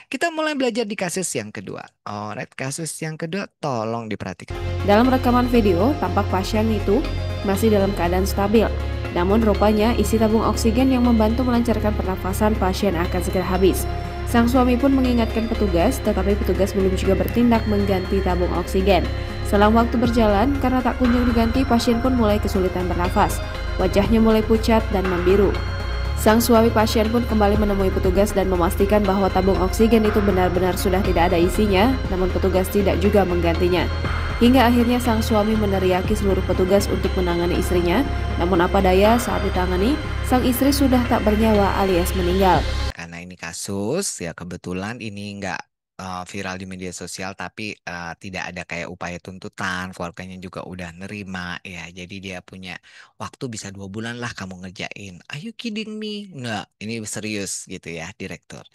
Kita mulai belajar di kasus yang kedua. Alright, kasus yang kedua tolong diperhatikan. Dalam rekaman video, tampak pasien itu masih dalam keadaan stabil. Namun rupanya isi tabung oksigen yang membantu melancarkan pernafasan pasien akan segera habis. Sang suami pun mengingatkan petugas, tetapi petugas belum juga bertindak mengganti tabung oksigen. Selang waktu berjalan, karena tak kunjung diganti, pasien pun mulai kesulitan bernafas. Wajahnya mulai pucat dan membiru. Sang suami pasien pun kembali menemui petugas dan memastikan bahwa tabung oksigen itu benar-benar sudah tidak ada isinya, namun petugas tidak juga menggantinya. Hingga akhirnya sang suami meneriaki seluruh petugas untuk menangani istrinya, namun apa daya saat ditangani, sang istri sudah tak bernyawa alias meninggal. Karena ini kasus, ya kebetulan ini nggak viral di media sosial, tapi tidak ada kayak upaya tuntutan, keluarganya juga udah nerima, ya. Jadi dia punya waktu bisa 2 bulan lah kamu ngerjain. Are you kidding me? Nggak, ini serius gitu ya, direktur.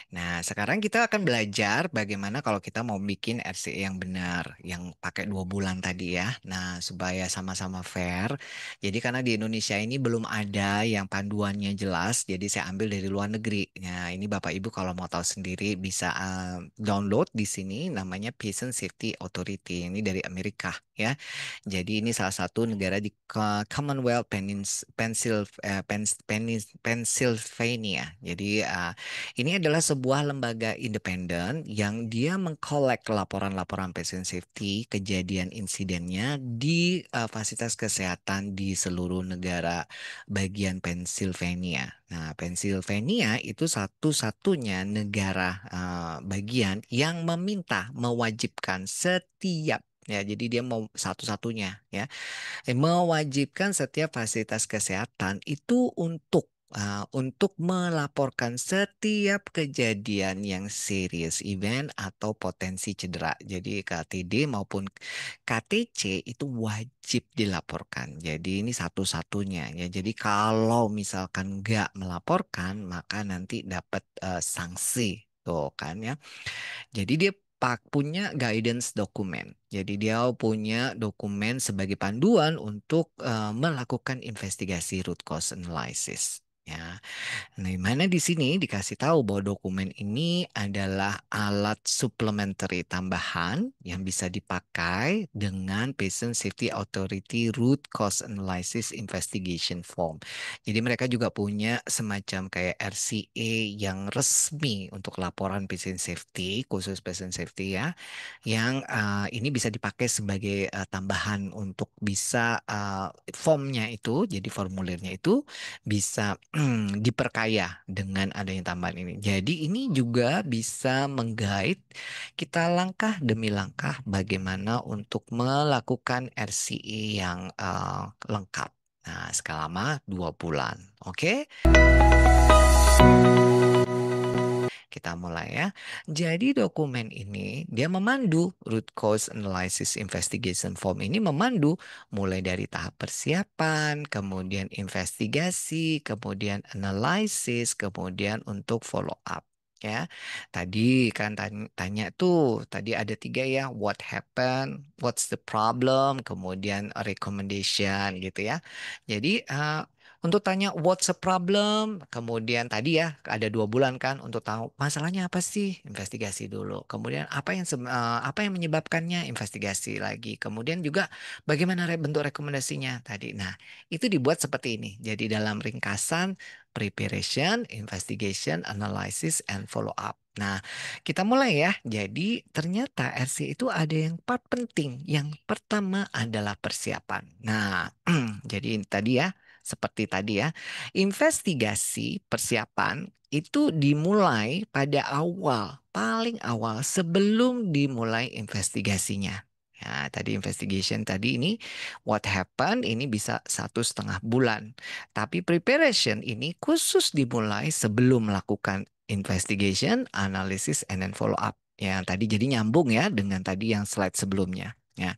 Nah, sekarang kita akan belajar bagaimana kalau kita mau bikin RCE yang benar, yang pakai 2 bulan tadi ya. Nah, supaya sama-sama fair. Jadi karena di Indonesia ini belum ada yang panduannya jelas, jadi saya ambil dari luar negeri. Nah, ini Bapak Ibu kalau mau tahu sendiri bisa download di sini namanya Patient Safety Authority. Ini dari Amerika ya. Jadi ini salah satu negara di Commonwealth Pennsylvania. Jadi ini adalah sebuah lembaga independen yang dia mengkolek laporan-laporan patient safety, kejadian insidennya di fasilitas kesehatan di seluruh negara bagian Pennsylvania. Nah, Pennsylvania itu satu-satunya negara bagian yang mewajibkan setiap. Ya, jadi dia mau satu-satunya ya mewajibkan setiap fasilitas kesehatan itu untuk melaporkan setiap kejadian yang serius event atau potensi cedera. Jadi KTD maupun KTC itu wajib dilaporkan. Jadi ini satu-satunya ya. Jadi kalau misalkan nggak melaporkan maka nanti dapat sanksi. Tuh kan ya. Jadi dia punya guidance dokumen. Jadi dia punya dokumen sebagai panduan untuk melakukan investigasi root cause analysis. Ya, nah, mana di sini dikasih tahu bahwa dokumen ini adalah alat supplementary tambahan yang bisa dipakai dengan Patient Safety Authority Root Cause Analysis Investigation Form. Jadi mereka juga punya semacam kayak RCA yang resmi untuk laporan patient safety, khusus patient safety ya, yang ini bisa dipakai sebagai tambahan untuk bisa formnya itu, jadi formulirnya itu bisa diperkaya dengan adanya tambahan ini. Jadi ini juga bisa menggait kita langkah demi langkah bagaimana untuk melakukan RCE yang lengkap. Nah, selama 2 bulan. Oke? Kita mulai ya. Jadi dokumen ini dia memandu root cause analysis investigation form ini memandu mulai dari tahap persiapan, kemudian investigasi, kemudian analisis, kemudian untuk follow up. Ya, tadi kan tanya tuh, tadi ada 3 ya, what happened, what's the problem, kemudian a recommendation gitu ya. Jadi untuk tanya what's the problem, kemudian tadi ya ada 2 bulan kan untuk tahu masalahnya apa sih, investigasi dulu. Kemudian apa yang menyebabkannya, investigasi lagi. Kemudian juga bagaimana bentuk rekomendasinya tadi. Nah, itu dibuat seperti ini. Jadi dalam ringkasan preparation, investigation, analysis, and follow up. Nah, kita mulai ya. Jadi ternyata RC itu ada yang part penting. Yang pertama adalah persiapan. Nah, jadi tadi ya. Seperti tadi ya, investigasi persiapan itu dimulai pada awal, paling awal sebelum dimulai investigasinya. Ya, tadi investigation tadi ini what happened ini bisa 1,5 bulan. Tapi preparation ini khusus dimulai sebelum melakukan investigation, analysis, and then follow up. Ya, tadi jadi nyambung ya dengan tadi yang slide sebelumnya. Ya.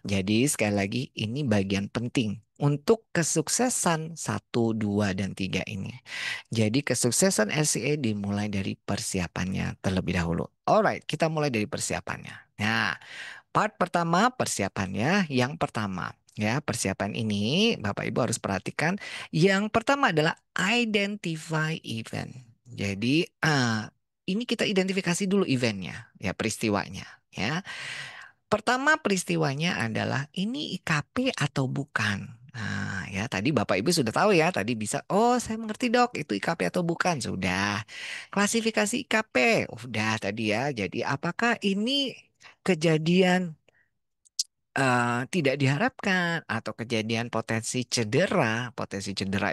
Jadi sekali lagi ini bagian penting untuk kesuksesan 1, 2, dan 3 ini. Jadi kesuksesan LCA dimulai dari persiapannya terlebih dahulu. Alright, kita mulai dari persiapannya. Nah, part pertama persiapannya yang pertama. Ya, persiapan ini Bapak Ibu harus perhatikan. Yang pertama adalah identify event. Jadi, ini kita identifikasi dulu eventnya, ya peristiwanya, ya. Pertama peristiwanya adalah ini IKP atau bukan. Nah, ya tadi Bapak Ibu sudah tahu ya, tadi bisa, oh saya mengerti dok, itu IKP atau bukan, sudah. Klasifikasi IKP, udah tadi ya. Jadi apakah ini kejadian tidak diharapkan atau kejadian potensi cedera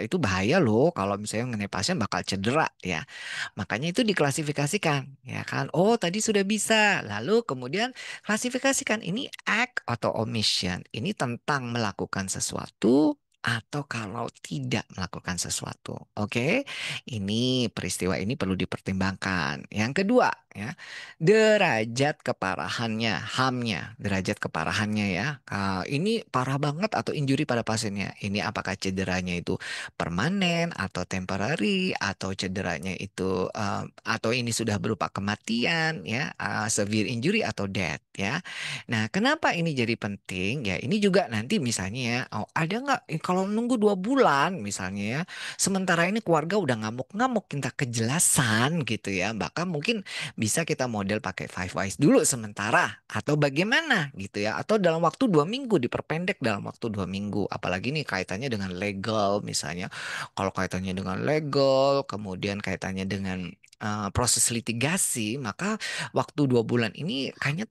itu bahaya loh kalau misalnya mengenai pasien bakal cedera ya. Makanya itu diklasifikasikan ya kan. Oh, tadi sudah bisa. Lalu kemudian klasifikasikan ini act atau omission. Ini tentang melakukan sesuatu atau kalau tidak melakukan sesuatu. Oke. Ini peristiwa ini perlu dipertimbangkan. Yang kedua ya, derajat keparahannya, HAM-nya, derajat keparahannya ya. Ini parah banget atau injury pada pasiennya. Ini apakah cederanya itu permanen atau temporary atau cederanya itu atau ini sudah berupa kematian ya, severe injury atau death ya. Nah, kenapa ini jadi penting? Ya, ini juga nanti misalnya ya, oh, ada nggak kalau nunggu 2 bulan misalnya ya, sementara ini keluarga udah ngamuk-ngamuk minta kejelasan gitu ya, bahkan mungkin bisa kita model pakai Five Wise dulu sementara atau bagaimana gitu ya, atau dalam waktu 2 minggu diperpendek dalam waktu 2 minggu, apalagi nih kaitannya dengan legal misalnya. Kalau kaitannya dengan legal kemudian kaitannya dengan proses litigasi, maka waktu 2 bulan ini kayaknya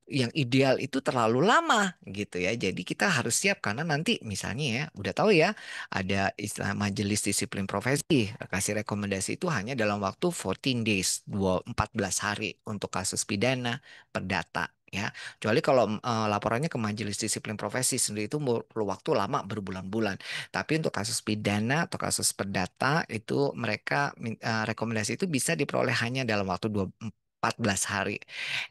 yang ideal itu terlalu lama gitu ya. Jadi kita harus siap karena nanti misalnya ya udah tahu ya ada istilah majelis disiplin profesi kasih rekomendasi itu hanya dalam waktu 14 days, 14 hari untuk kasus pidana perdata ya. Kecuali kalau laporannya ke majelis disiplin profesi sendiri itu perlu waktu lama berbulan-bulan. Tapi untuk kasus pidana atau kasus perdata itu mereka rekomendasi itu bisa diperoleh hanya dalam waktu 14 hari.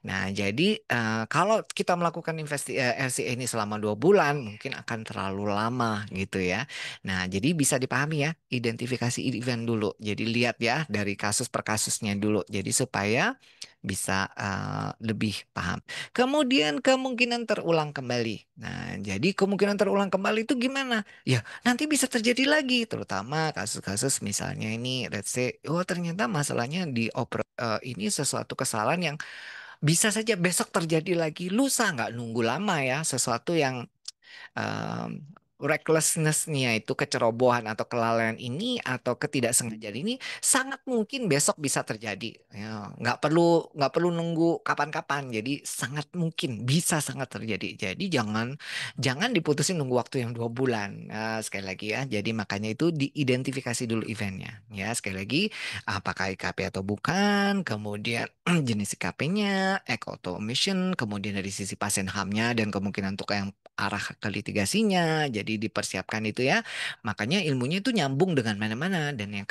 Nah, jadi kalau kita melakukan RCA ini selama 2 bulan, mungkin akan terlalu lama gitu ya. Nah, jadi bisa dipahami ya, identifikasi event dulu. Jadi lihat ya dari kasus per kasusnya dulu. Jadi supaya bisa lebih paham. Kemudian kemungkinan terulang kembali. Nah, jadi kemungkinan terulang kembali itu gimana? Ya, nanti bisa terjadi lagi, terutama kasus-kasus misalnya ini, let's say, oh ternyata masalahnya ini sesuatu kesalahan yang bisa saja besok terjadi lagi, lusa nggak nunggu lama ya, sesuatu yang um, recklessness-nya itu kecerobohan atau kelalaian ini atau ketidaksengajaan ini sangat mungkin besok bisa terjadi. Ya, nggak perlu nunggu kapan-kapan. Jadi sangat mungkin bisa sangat terjadi. Jadi jangan jangan diputusin nunggu waktu yang 2 bulan. Nah, sekali lagi ya. Jadi makanya itu diidentifikasi dulu eventnya. Ya sekali lagi apakah IKP atau bukan. Kemudian jenis IKP-nya, act auto omission, kemudian dari sisi pasien HAM-nya dan kemungkinan untuk yang arah ke litigasinya. Jadi dipersiapkan itu ya. Makanya ilmunya itu nyambung dengan mana-mana. Dan yang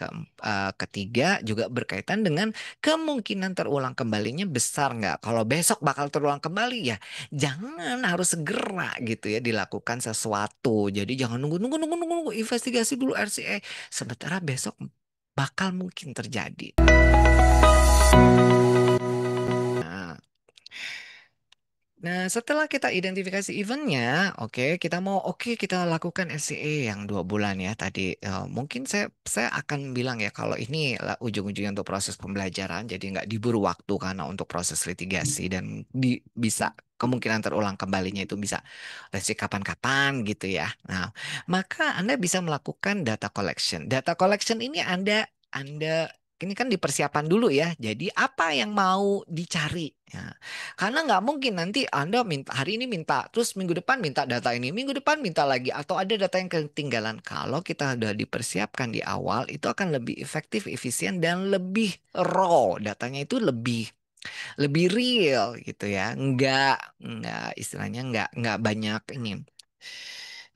ketiga juga berkaitan dengan kemungkinan terulang kembalinya besar nggak. Kalau besok bakal terulang kembali ya jangan harus segera gitu ya dilakukan sesuatu. Jadi jangan nunggu investigasi dulu RCA. Sementara besok bakal mungkin terjadi. Nah, Nah, setelah kita identifikasi eventnya, oke, kita lakukan SCA yang 2 bulan ya tadi. Mungkin saya akan bilang ya kalau ini lah ujung-ujungnya untuk proses pembelajaran, jadi nggak diburu waktu karena untuk proses litigasi dan bisa kemungkinan terulang kembalinya itu bisa let's say kapan-kapan gitu ya. Nah, maka Anda bisa melakukan data collection. Data collection ini Anda ini kan dipersiapkan dulu ya. Jadi apa yang mau dicari? Ya. Karena nggak mungkin nanti Anda minta hari ini minta, terus minggu depan minta data ini, minggu depan minta lagi, atau ada data yang ketinggalan. Kalau kita sudah dipersiapkan di awal, itu akan lebih efektif, efisien, dan lebih raw. Datanya itu lebih lebih real gitu ya. Nggak istilahnya nggak banyak ini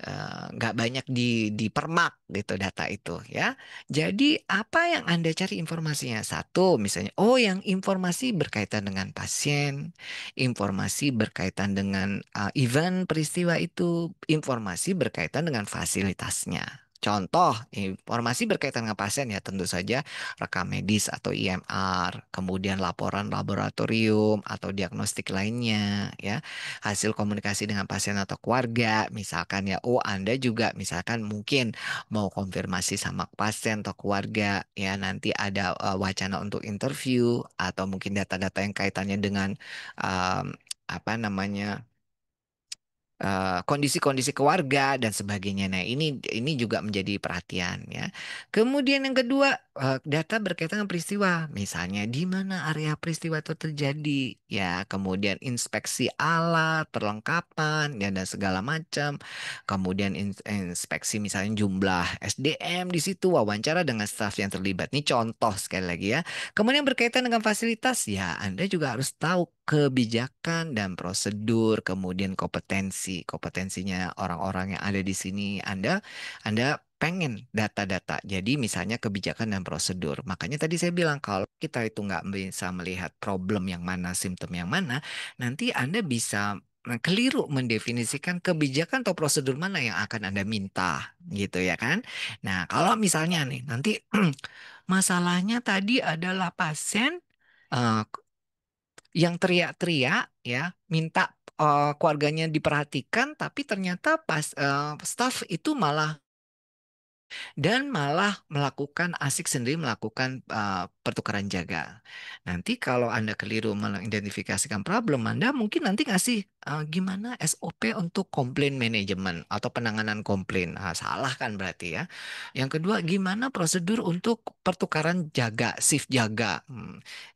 nggak banyak dipermak gitu data itu ya. Jadi apa yang Anda cari informasinya? Satu misalnya, oh yang informasi berkaitan dengan pasien, informasi berkaitan dengan event peristiwa itu, informasi berkaitan dengan fasilitasnya. Contoh, informasi berkaitan dengan pasien ya tentu saja rekam medis atau IMR, kemudian laporan laboratorium atau diagnostik lainnya ya, hasil komunikasi dengan pasien atau keluarga, misalkan ya, oh Anda juga misalkan mungkin mau konfirmasi sama pasien atau keluarga ya, nanti ada wacana untuk interview atau mungkin data-data yang kaitannya dengan apa namanya kondisi-kondisi keluarga dan sebagainya. Nah, ini juga menjadi perhatian ya. Kemudian yang kedua, data berkaitan dengan peristiwa. Misalnya di mana area peristiwa itu terjadi ya. Kemudian inspeksi alat, perlengkapan ya dan segala macam. Kemudian inspeksi misalnya jumlah SDM di situ, wawancara dengan staf yang terlibat. Ini contoh sekali lagi ya. Kemudian berkaitan dengan fasilitas, ya Anda juga harus tahu kebijakan dan prosedur, kemudian kompetensinya orang-orang yang ada di sini. Anda pengen data-data. Jadi misalnya kebijakan dan prosedur. Makanya tadi saya bilang kalau kita itu nggak bisa melihat problem yang mana, simptom yang mana, nanti Anda bisa keliru mendefinisikan kebijakan atau prosedur mana yang akan Anda minta, gitu ya kan? Nah, kalau misalnya nih, nanti masalahnya tadi adalah pasien eh, yang teriak-teriak ya, minta keluarganya diperhatikan, tapi ternyata pas staff itu malah melakukan asik sendiri melakukan pertukaran jaga. Nanti kalau Anda keliru mengidentifikasikan problem, Anda mungkin nanti ngasih gimana SOP untuk komplain manajemen atau penanganan komplain. Ah, salah kan berarti ya. Yang kedua, gimana prosedur untuk pertukaran jaga, shift jaga.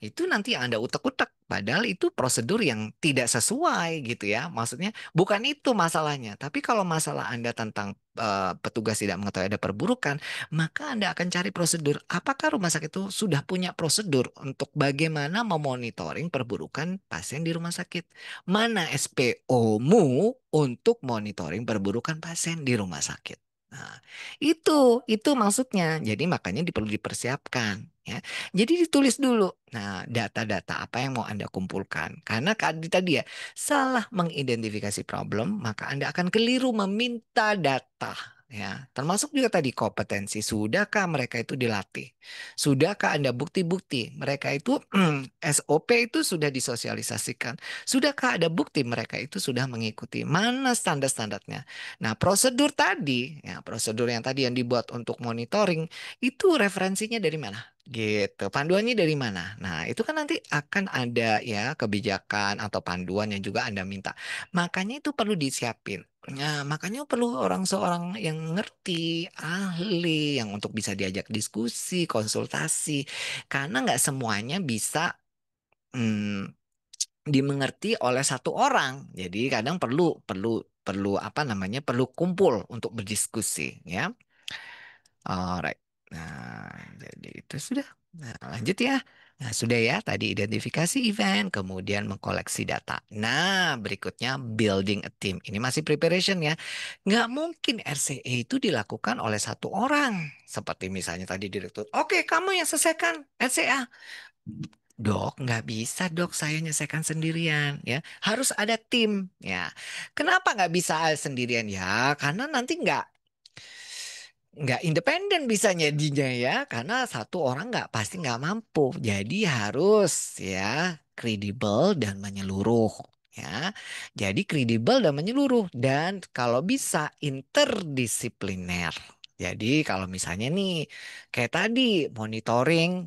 Itu nanti Anda utak-utak. Padahal itu prosedur yang tidak sesuai gitu ya. Maksudnya bukan itu masalahnya. Tapi kalau masalah Anda tentang petugas tidak mengetahui ada perburukan, maka Anda akan cari prosedur. Apakah rumah sakit itu sudah punya prosedur untuk bagaimana memonitoring perburukan pasien di rumah sakit? Mana SPO-mu untuk monitoring perburukan pasien di rumah sakit? Nah, itu maksudnya. Jadi makanya perlu dipersiapkan ya. Jadi ditulis dulu. Nah, data-data apa yang mau Anda kumpulkan? Karena tadi ya, salah mengidentifikasi problem, maka Anda akan keliru meminta data. Ya, termasuk juga tadi kompetensi. Sudahkah mereka itu dilatih? Sudahkah Anda bukti-bukti mereka itu SOP itu sudah disosialisasikan? Sudahkah ada bukti mereka itu sudah mengikuti? Mana standar-standarnya? Nah, prosedur tadi, ya, prosedur yang tadi yang dibuat untuk monitoring itu referensinya dari mana? Gitu. Panduannya dari mana? Nah, itu kan nanti akan ada ya kebijakan atau panduan yang juga Anda minta. Makanya itu perlu disiapin. Nah, makanya perlu seorang yang ngerti, ahli, yang untuk bisa diajak diskusi, konsultasi. Karena nggak semuanya bisa hmm, dimengerti oleh satu orang. Jadi kadang perlu perlu perlu apa namanya? Perlu kumpul untuk berdiskusi, ya. Alright. Nah, jadi itu sudah. Nah, lanjut ya. Nah, sudah ya. Tadi identifikasi event, kemudian mengkoleksi data. Nah, berikutnya building a team. Ini masih preparation ya. Nggak mungkin RCA itu dilakukan oleh satu orang. Seperti misalnya tadi direktur. Oke, kamu yang selesaikan RCA. Dok, nggak bisa dok, saya nyelesaikan sendirian ya. Harus ada tim ya. Kenapa nggak bisa sendirian ya? Karena nanti nggak independen bisa jadinya ya karena satu orang nggak pasti nggak mampu jadi harus ya kredibel dan menyeluruh ya jadi kredibel dan menyeluruh dan kalau bisa interdisipliner jadi kalau misalnya nih kayak tadi monitoring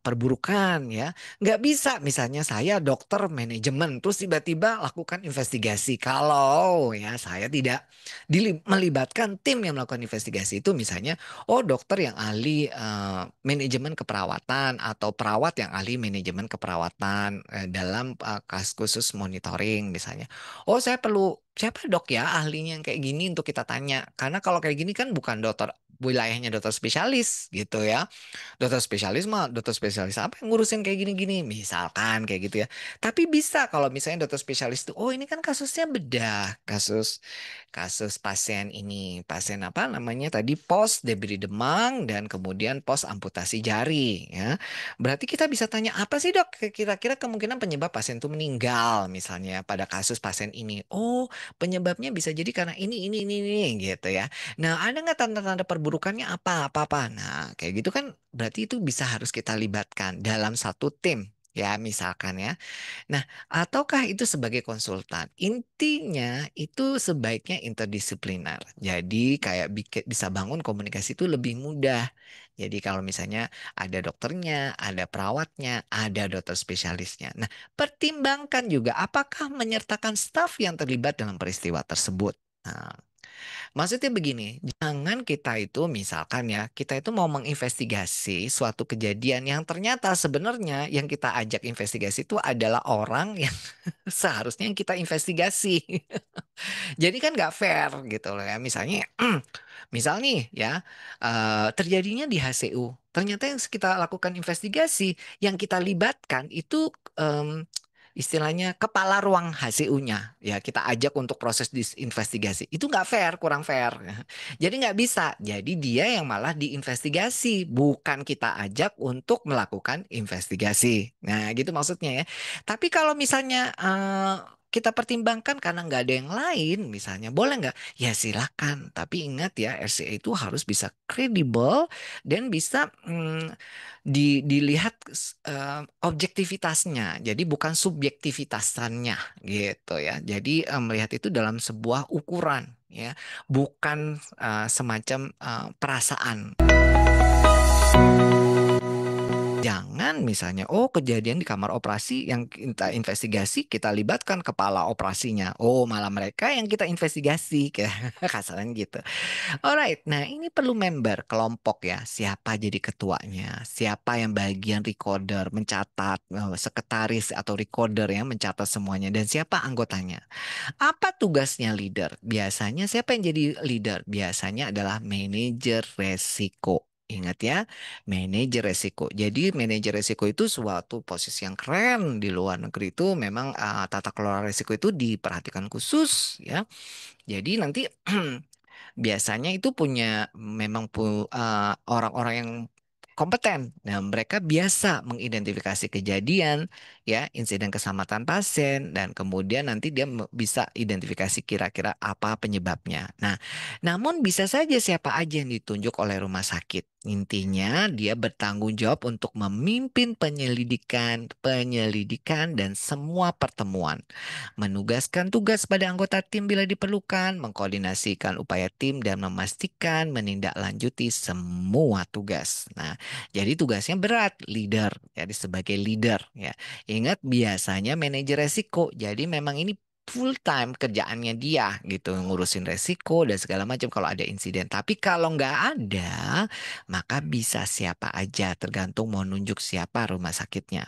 perburukan ya nggak bisa misalnya saya dokter manajemen terus tiba-tiba lakukan investigasi kalau ya saya tidak melibatkan tim yang melakukan investigasi itu misalnya oh dokter yang ahli manajemen keperawatan atau perawat yang ahli manajemen keperawatan dalam kasus khusus monitoring misalnya oh saya perlu siapa dok ya ahlinya yang kayak gini untuk kita tanya karena kalau kayak gini kan bukan dokter wilayahnya dokter spesialis gitu ya. Dokter spesialis mah, dokter spesialis apa yang ngurusin kayak gini-gini, misalkan kayak gitu ya. Tapi bisa kalau misalnya dokter spesialis itu, oh ini kan kasusnya bedah, kasus kasus pasien ini, pasien apa namanya tadi pos debri demang dan kemudian pos amputasi jari ya. Berarti kita bisa tanya apa sih dok kira-kira kemungkinan penyebab pasien itu meninggal misalnya pada kasus pasien ini. Oh, penyebabnya bisa jadi karena ini gitu ya. Nah, ada nggak tanda-tanda perburukannya apa-apa? Nah, kayak gitu kan berarti itu bisa harus kita libatkan dalam satu tim. Ya, misalkan ya. Nah, ataukah itu sebagai konsultan? Intinya itu sebaiknya interdisipliner. Jadi kayak bisa bangun komunikasi itu lebih mudah. Jadi kalau misalnya ada dokternya, ada perawatnya, ada dokter spesialisnya. Nah, pertimbangkan juga apakah menyertakan staf yang terlibat dalam peristiwa tersebut. Nah, maksudnya begini, jangan kita itu misalkan ya, kita itu mau menginvestigasi suatu kejadian yang ternyata sebenarnya yang kita ajak investigasi itu adalah orang yang seharusnya yang kita investigasi. Jadi kan nggak fair gitu loh ya. Misalnya, misal nih ya, terjadinya di HCU. Ternyata yang kita lakukan investigasi, yang kita libatkan itu istilahnya kepala ruang HCU-nya. Ya kita ajak untuk proses investigasi. Itu nggak fair, kurang fair. Jadi nggak bisa. Jadi dia yang malah diinvestigasi, bukan kita ajak untuk melakukan investigasi. Nah gitu maksudnya ya. Tapi kalau misalnya kita pertimbangkan karena nggak ada yang lain, misalnya boleh nggak? Ya silakan. Tapi ingat ya, RCA itu harus bisa kredibel dan bisa dilihat objektivitasnya. Jadi bukan subjektivitasannya gitu ya. Jadi melihat itu dalam sebuah ukuran ya, bukan semacam perasaan. Jangan misalnya, oh kejadian di kamar operasi yang kita investigasi, kita libatkan kepala operasinya. Oh malah mereka yang kita investigasi, kayak kasaran gitu. Alright, nah ini perlu member kelompok ya. Siapa jadi ketuanya, siapa yang bagian recorder, mencatat, sekretaris atau recorder yang mencatat semuanya, dan siapa anggotanya. Apa tugasnya leader? Biasanya siapa yang jadi leader? Biasanya adalah manajer resiko. Ingat ya, manajer resiko. Jadi manajer resiko itu suatu posisi yang keren di luar negeri itu memang tata kelola resiko itu diperhatikan khusus ya. Jadi nanti biasanya itu punya memang orang-orang yang kompeten. Nah, mereka biasa mengidentifikasi kejadian, ya, insiden keselamatan pasien, dan kemudian nanti dia bisa identifikasi kira-kira apa penyebabnya. Nah, namun bisa saja siapa aja yang ditunjuk oleh rumah sakit. Intinya dia bertanggung jawab untuk memimpin penyelidikan dan semua pertemuan, menugaskan tugas pada anggota tim bila diperlukan, mengkoordinasikan upaya tim dan memastikan menindaklanjuti semua tugas. Nah, jadi tugasnya berat, leader, jadi sebagai leader ya. Ingat biasanya manajer resiko. Jadi memang ini full time kerjaannya dia gitu ngurusin resiko dan segala macam kalau ada insiden. Tapi kalau nggak ada, maka bisa siapa aja tergantung mau nunjuk siapa rumah sakitnya.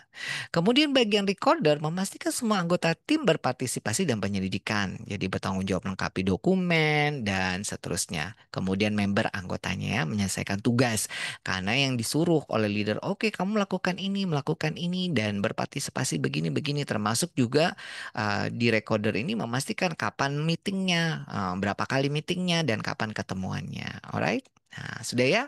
Kemudian bagian recorder memastikan semua anggota tim berpartisipasi dalam penyelidikan. Jadi bertanggung jawab melengkapi dokumen dan seterusnya. Kemudian member anggotanya ya, menyelesaikan tugas. Karena yang disuruh oleh leader, oke kamu melakukan ini, dan berpartisipasi begini-begini. Termasuk juga di recorder ini memastikan kapan meetingnya, berapa kali meetingnya, dan kapan ketemuannya. Alright? Nah, sudah ya?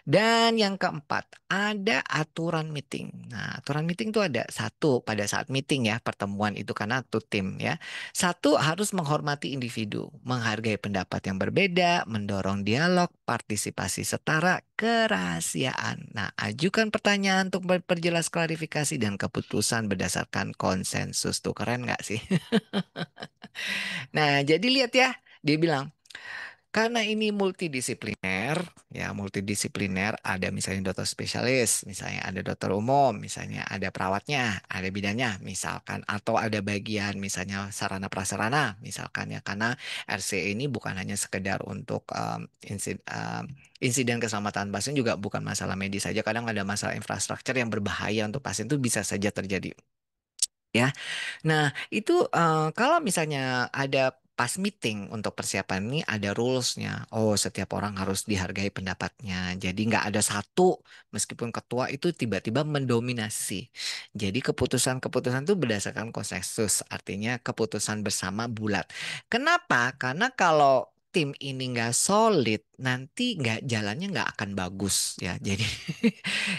Dan yang keempat, ada aturan meeting. Nah, aturan meeting itu ada satu pada saat meeting ya, pertemuan itu karena tuh tim ya. Satu harus menghormati individu, menghargai pendapat yang berbeda, mendorong dialog, partisipasi setara, kerahasiaan. Nah, ajukan pertanyaan untuk memperjelas klarifikasi dan keputusan berdasarkan konsensus. Tuh keren nggak sih? Nah, jadi lihat ya, dia bilang karena ini multidisipliner, ya multidisipliner, ada misalnya dokter spesialis, misalnya ada dokter umum, misalnya ada perawatnya, ada bidannya, misalkan, atau ada bagian misalnya sarana prasarana, misalkan ya, karena RCE ini bukan hanya sekedar untuk insiden keselamatan pasien juga bukan masalah medis saja, kadang ada masalah infrastruktur yang berbahaya untuk pasien itu bisa saja terjadi. Ya, nah itu kalau misalnya ada pas meeting untuk persiapan ini ada rulesnya. Oh, setiap orang harus dihargai pendapatnya. Jadi nggak ada satu, meskipun ketua itu tiba-tiba mendominasi. Jadi keputusan-keputusan itu berdasarkan konsensus, artinya keputusan bersama bulat. Kenapa? Karena kalau tim ini nggak solid, nanti nggak jalannya nggak akan bagus ya. Jadi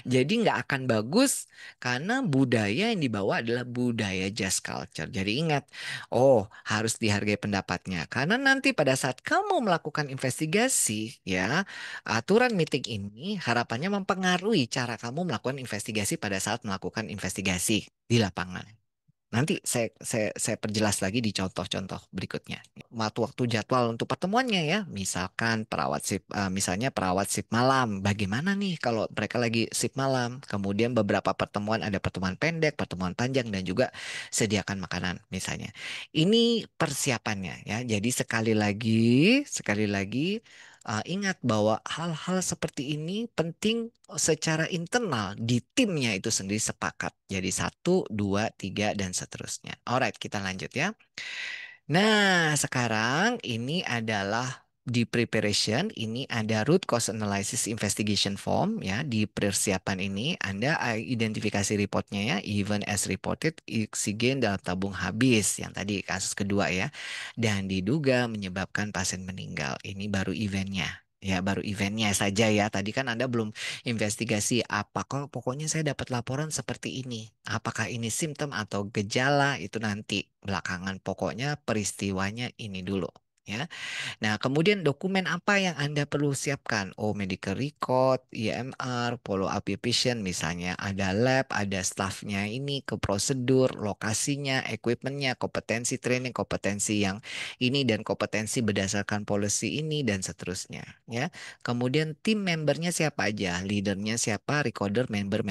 jadi nggak akan bagus karena budaya yang dibawa adalah budaya just culture. Jadi ingat, oh, harus dihargai pendapatnya. Karena nanti pada saat kamu melakukan investigasi, ya, aturan meeting ini harapannya mempengaruhi cara kamu melakukan investigasi pada saat melakukan investigasi di lapangan. Nanti saya perjelas lagi di contoh-contoh berikutnya. Waktu-waktu jadwal untuk pertemuannya ya, misalkan misalnya perawat shift malam. Bagaimana nih kalau mereka lagi shift malam? Kemudian beberapa pertemuan ada pertemuan pendek, pertemuan panjang dan juga sediakan makanan misalnya. Ini persiapannya ya. Jadi sekali lagi ingat bahwa hal-hal seperti ini penting secara internal di timnya itu sendiri sepakat. Jadi satu, dua, tiga, dan seterusnya. Alright, kita lanjut ya. Nah, sekarang ini adalah di preparation, ini ada root cause analysis investigation form ya. Di persiapan ini Anda identifikasi reportnya ya, even as reported oksigen dalam tabung habis yang tadi kasus kedua ya. Dan diduga menyebabkan pasien meninggal. Ini baru eventnya. Ya, baru eventnya saja ya. Tadi kan Anda belum investigasi apakah pokoknya saya dapat laporan seperti ini. Apakah ini simptom atau gejala itu nanti belakangan. Pokoknya peristiwanya ini dulu ya. Nah, kemudian dokumen apa yang Anda perlu siapkan? Oh, medical record, EMR, follow up your patient, misalnya ada lab, ada staffnya ini, ke prosedur, lokasinya, equipmentnya, kompetensi training, kompetensi yang ini dan kompetensi berdasarkan policy ini dan seterusnya. Ya, kemudian tim membernya siapa aja, leadernya siapa, recorder, member.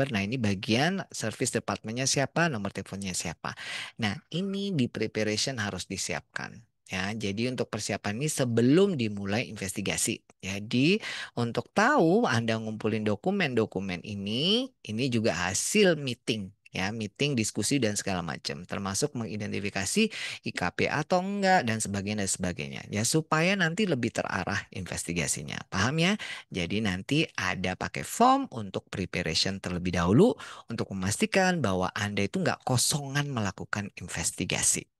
Nah, ini bagian service departmentnya siapa, nomor teleponnya siapa. Nah, ini di preparation harus disiapkan. Ya, jadi untuk persiapan ini sebelum dimulai investigasi. Jadi untuk tahu Anda ngumpulin dokumen-dokumen ini juga hasil meeting. Ya, meeting, diskusi dan segala macam, termasuk mengidentifikasi IKP atau enggak dan sebagainya. Ya, supaya nanti lebih terarah investigasinya. Paham ya? Jadi nanti ada pakai form untuk preparation terlebih dahulu untuk memastikan bahwa Anda itu enggak kosongan melakukan investigasi.